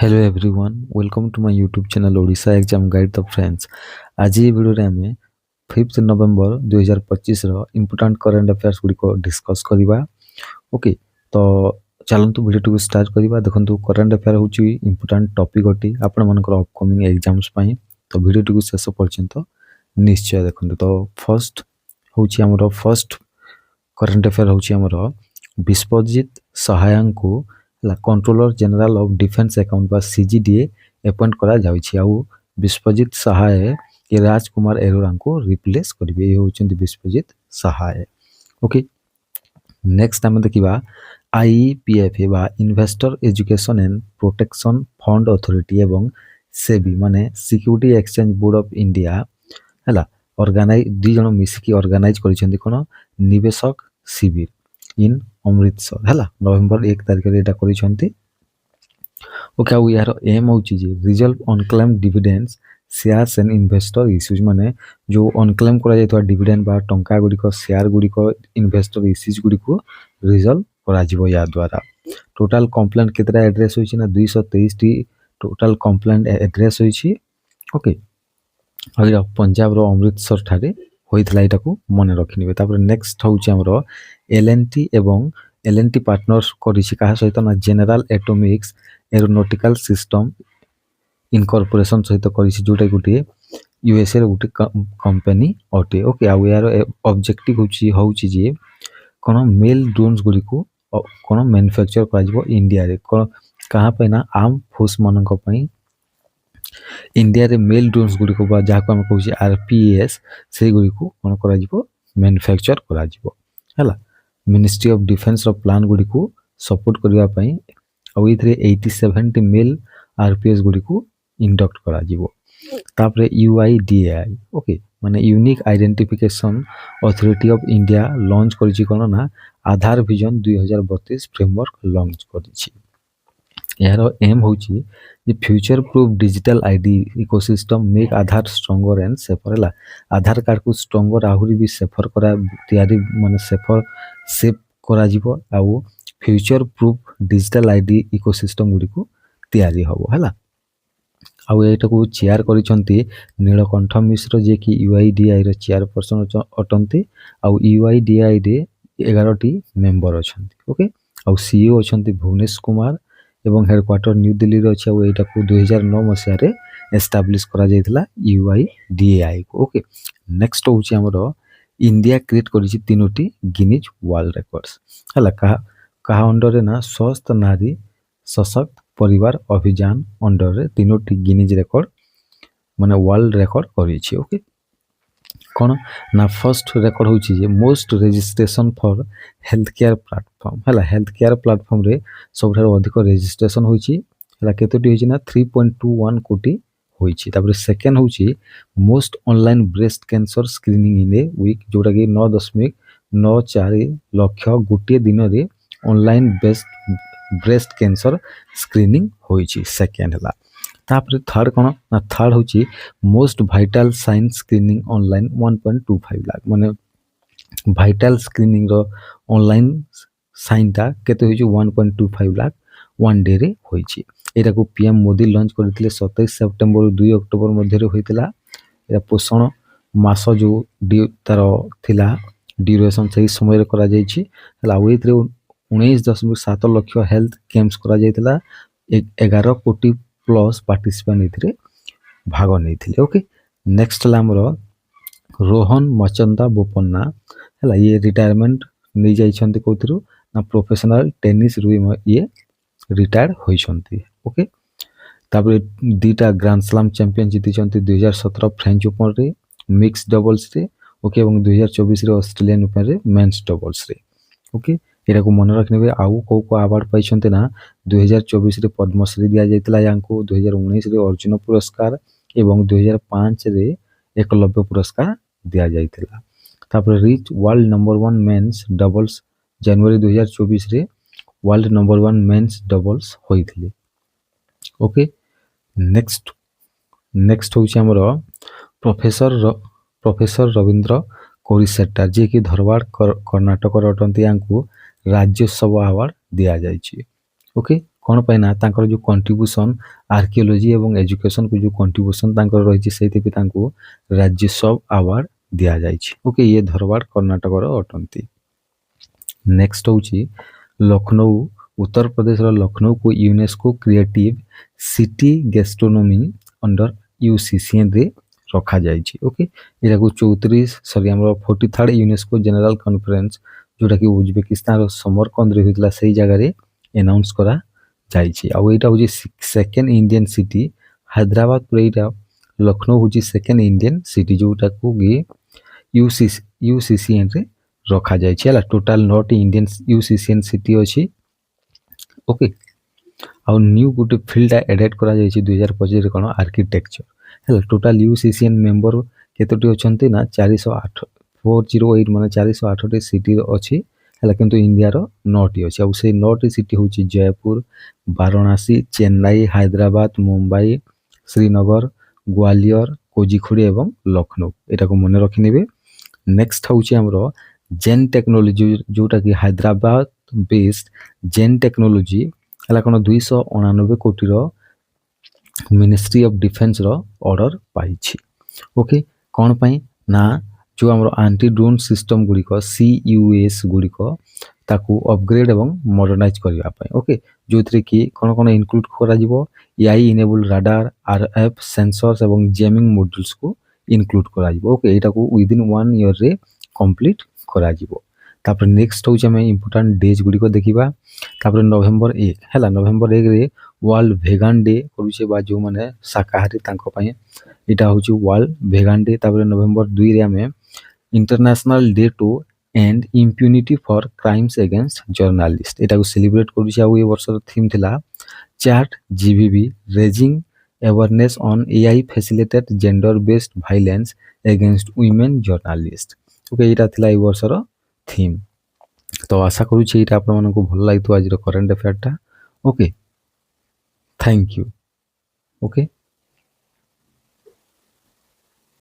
Hello everyone welcome to my YouTube channel Odisha exam guide the friends. आज ये video रे हमें 5 नवंबर 2025 रो इंपोर्टेंट करंट अफेयर्स गुडी को डिस्कस करबा। ओके, तो चलंतु वीडियो को स्टार्ट करबा। देखंतु करंट अफेयर होची इंपोर्टेंट टॉपिक ओटी आपण मानकर अपकमिंग एग्जाम्स पई, तो वीडियो को शेष पर्यंत निश्चय देखंतु। तो फर्स्ट होची हमरो फर्स्ट करंट अफेयर होची हमरो विश्वजीत सहायन को controller general of defence account बा सीजीडीए अपॉइंट करा जाउछि। आउ विश्वजीत सहाय के राजकुमार अरोरा को रिप्लेस करिवे। ये होचंती विश्वजीत सहाय। ओके, नेक्स्ट हम देखिबा आईपीएफए बा investor education and protection fund authority एवं सेबी माने security exchange board of India हला ऑर्गेनाइज दी जण मिसिकी ऑर्गेनाइज करिसेंती कोन निवेशक शिविर इन अमृतसर हला नवंबर 1 तारिख रे एटा करिसेंती। ओके, आउ यार एम होची जे resolve unclaimed dividends shares and investor issues माने जो अनक्लेम करा जायतो डिविडेंड बा टंका गुडी को शेयर गुडी को इन्वेस्टर इश्यूज गुडी को रिजल्व करा जिवो। या द्वारा टोटल कंप्लेंट केतरा एड्रेस होची ना 223 टी टोटल कंप्लेंट एड्रेस होची। ओके, आउ पंजाब रो अमृतसर ठारे होइतला एटा को मने रखिनिबे। तापर नेक्स्ट होची हमरो एलएनटी एवं एलएनटी पार्टनर्स करिछि काहा सहित ना general Atomics aeronautical system incorporation सहित करिछि, जोटा गुटे यूएसए रो गुटे कंपनी अटे। ओके, आउ यार ऑब्जेक्टिव होची जे कोन मेल ड्रोन्स गुडी को कोन मैन्युफैक्चर कराजिबो इंडिया रे कोन कहा पे ना आर्म फोर्स मानक पई इंडिया रे मेल ड्रोन्स गुडी को बा जाको हम कहूछि आरपीएस से गुडी को कोन कराजिबो मैन्युफैक्चर कराजिबो हला। मिनिस्ट्री ऑफ डिफेंस रो प्लान गुडी को सपोर्ट करबा पई और इथरे 87 मेल आरपीएस गुडी को इंडक्ट करा जिवो। तापरे यूआईडीएआई ओके माने unique identification authority of India launch करिछि कोन ना आधार विजन 2032 फ्रेमवर्क लॉन्च करिछि। यार एम होची जे future proof digital ID ecosystem make Aadhaar stronger and safer हला। आधार कार्ड को स्ट्रॉन्गर आहुरी भी सेफर करा तयारी माने सेफर सेफ करा जिवो। आउ future proof digital ID ecosystem गुडी को तयारी हबो हला। आउ एटा को चेयर करिसंती नीलकंठ मिश्र जे कि यूआईडीआई रो चेयरपर्सन अटंती। आउ यूआईडीआई रे 11 टी मेंबर अछंती। ओके, आउ सीईओ अछंती भुवनेश कुमार एवं हेडक्वार्टर न्यू दिल्ली रे अछि। आउ एटा को 2009 मसिया रे एस्टैब्लिश करा जायतिला यूआईडीआई को। ओके, नेक्स्ट होची हमरो इंडिया क्रिएट करिछि 3टी गिनीज वर्ल्ड रिकॉर्ड्स हला। कहा अंडर रे ना स्वस्थ नारी सशक्त परिवार अभियान अंडर रे 3टी गिनीज रिकॉर्ड माने वर्ल्ड रिकॉर्ड करिछि। ओके, कोन ना फर्स्ट रिकॉर्ड होछि जे most registration for health care platform हला। हेल्थ केयर प्लेटफॉर्म रे सबठारो अधिक रजिस्ट्रेशन होछि हला। केतोटी होछि ना 3.21 कोटी होछि। तापर सेकंड होछि most online breast cancer screening in a week, जोटा कि 9.94 लाख गोटे दिन रे ऑनलाइन ब्रेस्ट कैंसर स्क्रीनिंग होइछि सेकंड हला। तापर थर्ड कोन ना थर्ड होछि most vital sign screening online 1.25 lakh माने वाइटल स्क्रीनिंग रो ऑनलाइन साइन ता केते होइछि 1.25 लाख वन डे रे होइछि। एटा को पीएम मोदी लॉन्च करथिले 27 सितंबर 2 अक्टोबर मध्ये रे होइतिला। एटा पोषण मास जो तारो थिला ड्यूरेशन सही समय रे करा जाइछि हला। ओइतरे 19.7 लाख हेल्थ कैंप्स करा जाइतिला। 11 कोटी प्लस पार्टिसिपेंट इथरे भाग नैथिले। ओके, नेक्स्ट ला हमरो रोहन मचंदा बोपन्ना हला। ये रिटायरमेंट नै जाइछन्ती कोथिरु ना प्रोफेशनल टेनिस रु ये रिटायर होइछन्ती। ओके, तापर दीटा ग्रैंड स्लैम चैंपियन जीतिछन्ती 2017 फ्रेंच ओपन रे मिक्स डबल्स रे। ओके, एवं 2024 रे ऑस्ट्रेलियन ओपन रे मेंस डबल्स रे। ओके, एरा को मन रखनेबे। आउ को अवार्ड पाइछन्ते ना 2024 रे पद्मश्री दिया जायतिला यांको, 2019 रे अर्जुन पुरस्कार एवं 2005 रे एकलव्य पुरस्कार दिया जायतिला। तापर reach world number 1 men's doubles जनवरी 2024 रे वर्ल्ड नंबर 1 मेंस डबल्स होइथिले। ओके, नेक्स्ट होछि हमरो प्रोफेसर रविंद्र कोरिसेट्टा जे कि धरवाड़ कर्नाटक अटंती यांको राज्योत्सव अवार्ड दिया जाइछि। ओके, कौन पाई ना तांकर जो कंट्रीब्यूशन आर्कियोलॉजी एवं एजुकेशन को जो कंट्रीब्यूशन तांकर रही से राज्योत्सव अवार्ड दिया जाइछि। ओके ये धरवाड़ कर्णाटक अटंती। नेक्स्ट होची लखनऊ उत्तर प्रदेश लखनऊ को UNESCO creative city gastronomy under UCCN रे रखा जाइछि। ओके एटा को 34 सॉरी हमरो 43rd यूनेस्को जनरल कॉन्फ्रेंस जोटा कि उज्बेकिस्तान समरकंद रे होइतला सही जगह रे अनाउंस करा जाइछि। आ एटा होची सेकंड इंडियन सिटी हैदराबाद पर एटा लखनऊ होची सेकंड इंडियन सिटी जोटा को यूसीसीएन रे रखा जाइछि। हला टोटल 9 इंडियन यूसीसीएन सिटी अछि। ओके आ न्यू गोटे फील्ड एडेड करा जाइछि 2025 रे कोन आर्किटेक्चर। हला टोटल यूसीसीएन मेंबर केतोटी अछंती ना 408 408 माने 408 टी सिटी अछि। हला किंतु इंडिया रो 9 टी अछि। आ से 9 टी सिटी होछि जयपुर, वाराणसी, चेन्नई, हैदराबाद, मुंबई, श्रीनगर, ग्वालियर, कोझिकोड एवं लखनऊ। एटा को मने रखिनेबे। नेक्स्ट होछि हमरो जेन टेक्नोलॉजी जोटा कि हैदराबाद बेस्ड जेन टेक्नोलॉजी हला कोन 289 कोटी रो मिनिस्ट्री ऑफ डिफेंस रो ऑर्डर पाइछि। ओके कोन पई ना जो हमरो एंटी ड्रोन सिस्टम गुडी को सीयूएस गुडी को ताकू अपग्रेड एवं मॉडर्नाइज करबा पई। ओके जोथरे कि कोन इंक्लूड करा जिवो AI enable radar RF sensors एवं जैमिंग मॉड्यूल्स को इंक्लूड करा जिवो। ओके एटा को विदिन 1 ईयर रे कंप्लीट करा जिवो। तापर नेक्स्ट होची हमें इंपोर्टेंट डेज गुडी को देखिबा। तापर नवंबर 1 हैला नवंबर 1 रे वर्ल्ड वेगान डे करूचे बा जो माने शाकाहारी तांको पई एटा होची वर्ल्ड वेगान डे। तापर नवंबर 2 रे हमें international day to end impunity for crimes against journalist एटा को सेलिब्रेट करूचे। आ ए वर्ष थीम थिला chat GBV raising awareness on AI facilitated gender based violence against women journalist. Okay एटा थिला ए वर्ष रो थीम। तो आशा करूची एटा आपण मानको भल लागितो आज रो करंट अफेयर टा। Okay thank you. ओके